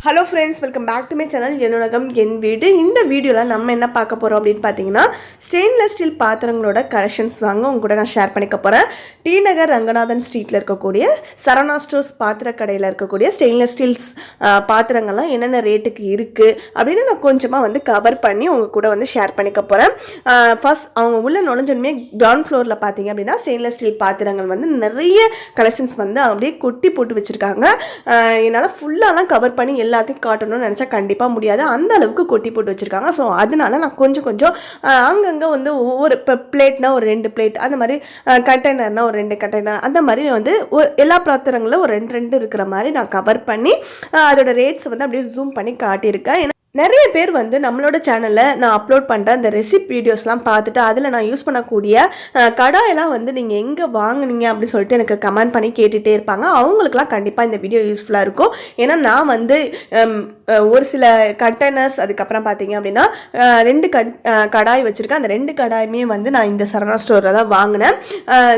Hello friends, welcome back to my channel என்னுலகம் என் வீடு. இந்த வீடியோவில் நம்ம என்ன பார்க்க போகிறோம் அப்படின்னு பார்த்தீங்கன்னா, ஸ்டெயின்லெஸ் ஸ்டீல் பாத்திரங்களோட கலெக்ஷன்ஸ் வாங்க உங்க கூட நான் ஷேர் பண்ணிக்க போகிறேன். டி நகர் ரங்கநாதன் ஸ்ட்ரீட்டில் இருக்கக்கூடிய சரவணா ஸ்டோர்ஸ் பாத்திர கடையில் இருக்கக்கூடிய ஸ்டெயின்லெஸ் ஸ்டீல்ஸ் பாத்திரங்கள்லாம் என்னென்ன ரேட்டுக்கு இருக்குது அப்படின்னு நான் கொஞ்சமாக வந்து கவர் பண்ணி உங்கள் கூட வந்து ஷேர் பண்ணிக்க போகிறேன். ஃபர்ஸ்ட் அவங்க உள்ள நுழைஞ்சனுமே கிரவுண்ட் ஃப்ளோரில் பார்த்தீங்க அப்படின்னா ஸ்டெயின்லெஸ் ஸ்டீல் பாத்திரங்கள் வந்து நிறைய கலெக்ஷன்ஸ் வந்து அப்படியே கொட்டி போட்டு வச்சுருக்காங்க. என்னால் ஃபுல்லாலாம் கவர் பண்ணி எல்லாத்தையும் காட்டணும்னு நினச்சா கண்டிப்பாக முடியாது, அந்த அளவுக்கு கொட்டி போட்டு வச்சுருக்காங்க. ஸோ அதனால நான் கொஞ்சம் கொஞ்சம் அங்கங்கே வந்து ஒவ்வொரு இப்போ பிளேட்னா ஒரு 2 பிளேட், அந்த மாதிரி கண்டெய்னர்னா ஒரு 2 கண்டெய்னர், அந்த மாதிரி வந்து எல்லா பாத்திரங்களும் ஒரு 2 இருக்கிற மாதிரி நான் கவர் பண்ணி அதோட ரேட்ஸ் வந்து அப்படியே ஜூம் பண்ணி காட்டியிருக்கேன். நிறைய பேர் வந்து நம்மளோட சேனலில் நான் அப்லோட் பண்ணுற அந்த ரெசிபி வீடியோஸ்லாம் பார்த்துட்டு அதில் நான் யூஸ் பண்ணக்கூடிய கடாயெல்லாம் வந்து நீங்கள் எங்கே வாங்கினீங்க அப்படின்னு சொல்லிட்டு எனக்கு கமெண்ட் பண்ணி கேட்டுகிட்டே இருப்பாங்க. அவங்களுக்குலாம் கண்டிப்பாக இந்த வீடியோ யூஸ்ஃபுல்லாக இருக்கும். ஏன்னா நான் வந்து ஒரு சில கண்டெய்னர்ஸ், அதுக்கப்புறம் பார்த்தீங்க அப்படின்னா 2 கடாய் வச்சுருக்கேன். அந்த 2 கடாயுமே வந்து நான் இந்த சரவணா ஸ்டோரில் தான் வாங்கினேன்.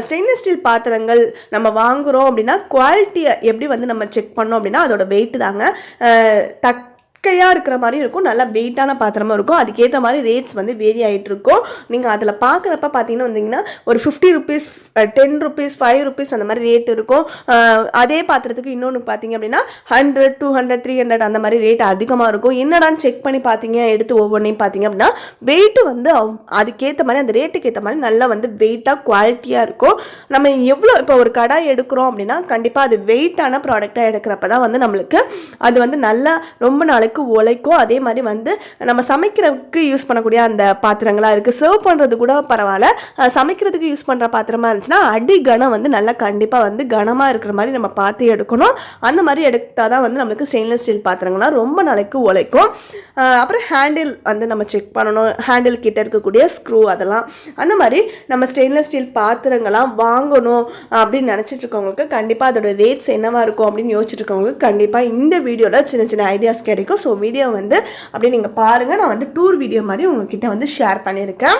ஸ்டெயின்லெஸ் ஸ்டீல் பாத்திரங்கள் நம்ம வாங்குகிறோம் அப்படின்னா குவாலிட்டியை எப்படி வந்து நம்ம செக் பண்ணோம் அப்படின்னா அதோட வெயிட்டு தாங்க. கையாக இருக்கிற மாதிரி இருக்கும், நல்லா வெயிட்டான பாத்திரமாக இருக்கும். அதுக்கேற்ற மாதிரி ரேட்ஸ் வந்து வேரி ஆகிட்டு இருக்கும். நீங்கள் அதில் பார்க்குறப்ப பார்த்தீங்கன்னா வந்தீங்கன்னா ஒரு 50 ருபீஸ், 10 ருபீஸ், 5 ருபீஸ் அந்த மாதிரி ரேட் இருக்கும். அதே பாத்திரத்துக்கு இன்னொன்று பார்த்தீங்க அப்படின்னா 100, 200, 300 அந்த மாதிரி ரேட் அதிகமாக இருக்கும். என்னடான்னு செக் பண்ணி பார்த்தீங்க, எடுத்து ஒவ்வொன்றையும் பார்த்தீங்க அப்படின்னா வெயிட்டு வந்து அதுக்கேற்ற மாதிரி அந்த ரேட்டுக்கு ஏற்ற மாதிரி நல்லா வந்து வெயிட்டாக குவாலிட்டியாக இருக்கும். நம்ம எவ்வளோ இப்போ ஒரு கடாய் எடுக்கிறோம் அப்படின்னா கண்டிப்பாக அது வெயிட்டான ப்ராடக்டாக எடுக்கிறப்ப தான் வந்து நம்மளுக்கு அது வந்து நல்லா ரொம்ப நாளைக்கு உழைக்கும். அதே மாதிரி வந்து நம்ம சமைக்கிறதுக்கு யூஸ் பண்ணக்கூடிய அந்த பாத்திரங்களாக இருக்குது. சர்வ் பண்ணுறது கூட பரவாயில்ல, சமைக்கிறதுக்கு யூஸ் பண்ணுற பாத்திரமா இருந்துச்சுன்னா அடி கனம் வந்து நல்லா கண்டிப்பாக வந்து கனமாக இருக்கிற மாதிரி நம்ம பார்த்து எடுக்கணும். அந்த மாதிரி எடுத்தால் தான் வந்து நம்மளுக்கு ஸ்டெயின்லெஸ் ஸ்டீல் பாத்திரங்கள்லாம் ரொம்ப நாளைக்கு உழைக்கும். அப்புறம் ஹேண்டில் வந்து நம்ம செக் பண்ணணும். ஹேண்டில் கிட்ட இருக்கக்கூடிய ஸ்க்ரூ அதெல்லாம், அந்த மாதிரி நம்ம ஸ்டெயின்லெஸ் ஸ்டீல் பாத்திரங்கள்லாம் வாங்கணும் அப்படின்னு நினச்சிட்டு இருக்கவங்களுக்கு கண்டிப்பாக அதோட ரேட்ஸ் என்னவாக இருக்கும் அப்படின்னு யோசிச்சுட்டு இருக்கவங்களுக்கு கண்டிப்பாக இந்த வீடியோவில் சின்ன சின்ன ஐடியாஸ் கிடைக்கும். ஸோ வீடியோ வந்து அப்படியே நீங்கள் பாருங்கள். நான் வந்து டூர் வீடியோ மாதிரி உங்ககிட்ட வந்து ஷேர் பண்ணியிருக்கேன்.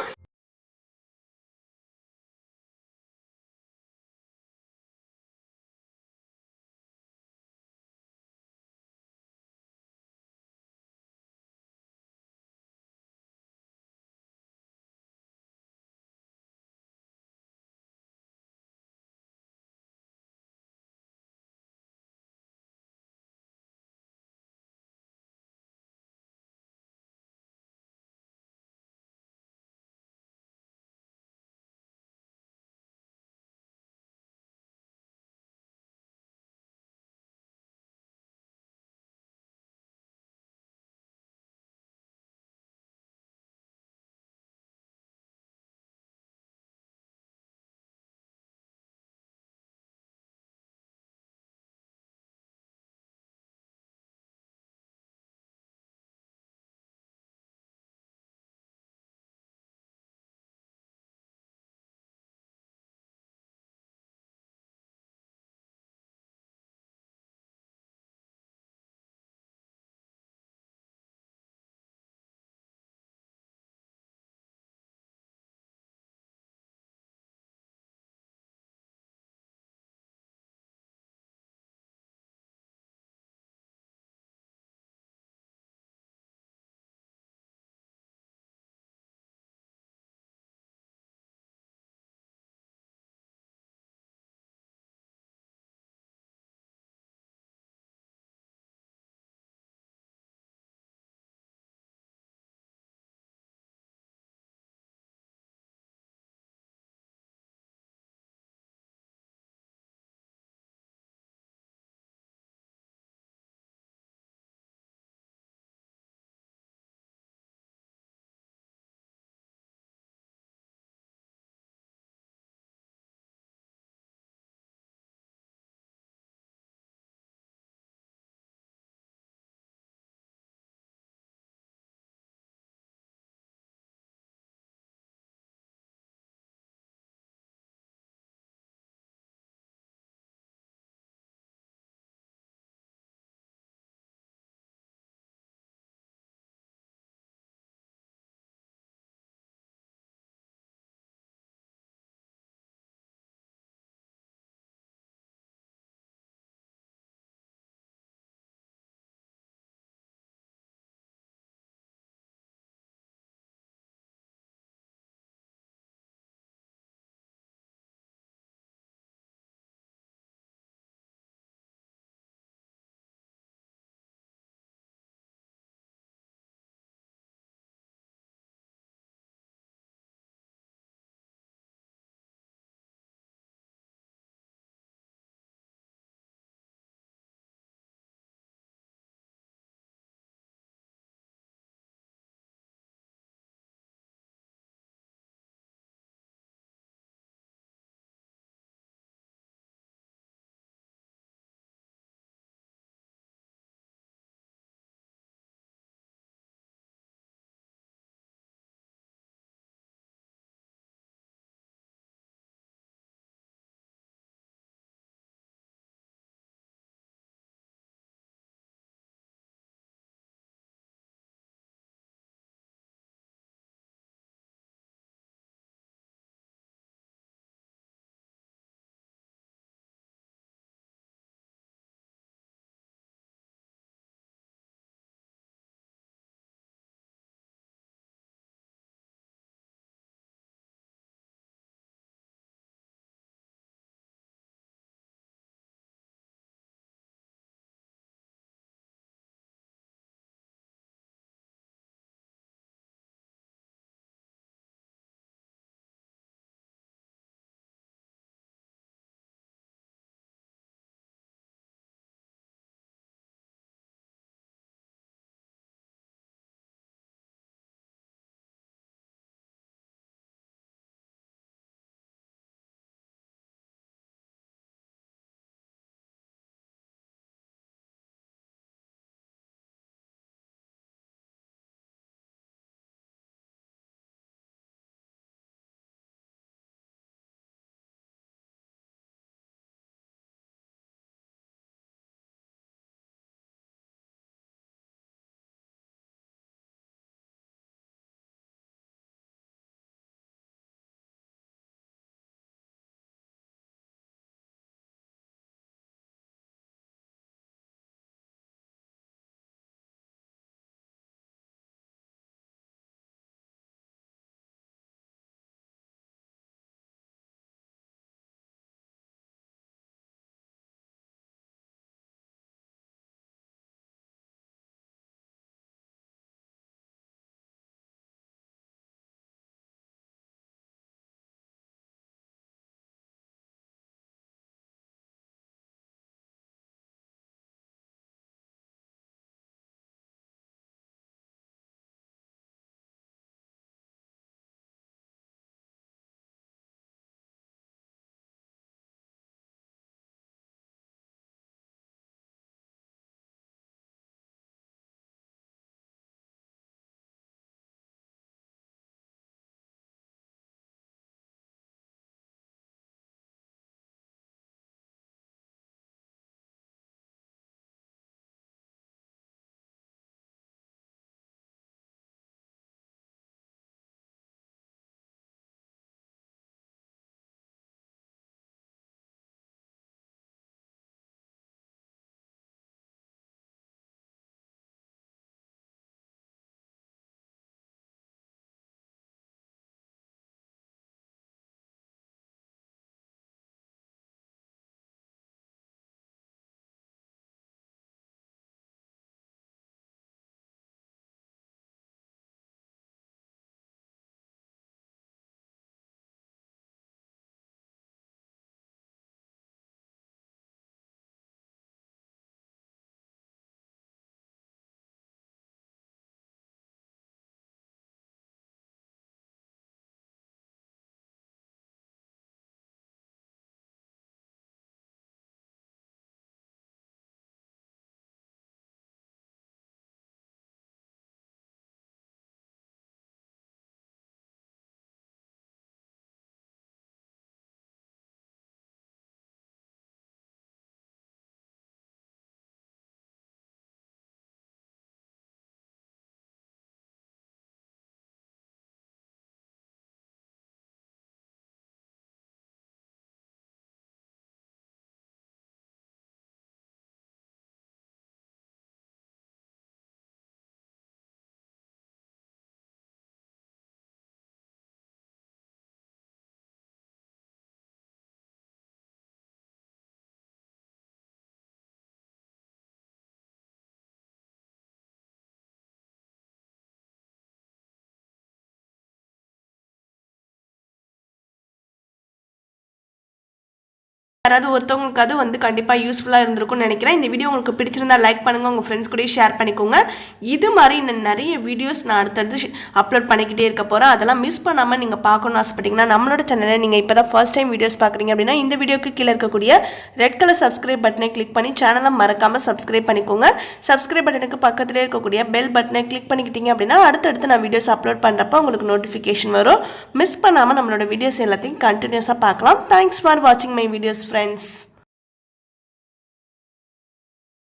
யாராவது ஒருத்தவங்களுக்கு அது வந்து கண்டிப்பாக யூஸ்ஃபுல்லாக இருந்திருக்கும்னு நினைக்கிறேன். இந்த வீடியோ உங்களுக்கு பிடிச்சிருந்தா லைக் பண்ணுங்கள், உங்கள் ஃப்ரெண்ட்ஸ் கூட ஷேர் பண்ணிக்கோங்க. இது மாதிரி இன்னும் நிறைய வீடியோஸ் நான் அடுத்தடுத்து அப்லோட் பண்ணிக்கிட்டே இருக்க போகிறேன். அதெல்லாம் மிஸ் பண்ணாமல் நீங்கள் பார்க்கணும்னு ஆசைப்பட்டீங்கன்னா நம்மளோட சேனலை நீங்கள் இப்போ தான் ஃபர்ஸ்ட் டைம் வீடியோஸ் பார்க்குறீங்க அப்படின்னா இந்த வீடியோக்கு கீழே இருக்கக்கூடிய ரெட் கலர் சப்ஸ்கிரைப் பட்டனை கிளிக் பண்ணி சேனலை மறக்காமல் சப்ஸ்கிரைப் பண்ணிக்கோங்க. சப்ஸ்கிரைப் பட்டனுக்கு பக்கத்திலே இருக்கக்கூடிய பெல் பட்டனை கிளிக் பண்ணிக்கிட்டீங்க அப்படின்னா அடுத்தடுத்து நான் வீடியோஸ் அப்லோட் பண்ணுறப்போ உங்களுக்கு நோட்டிஃபிகேஷன் வரும். மிஸ் பண்ணாமல் நம்மளோட வீடியோஸ் எல்லாத்தையும் கண்டினியூஸாக பார்க்கலாம். தேங்க்ஸ் ஃபார் வாட்சிங் மை வீடியோஸ் friends.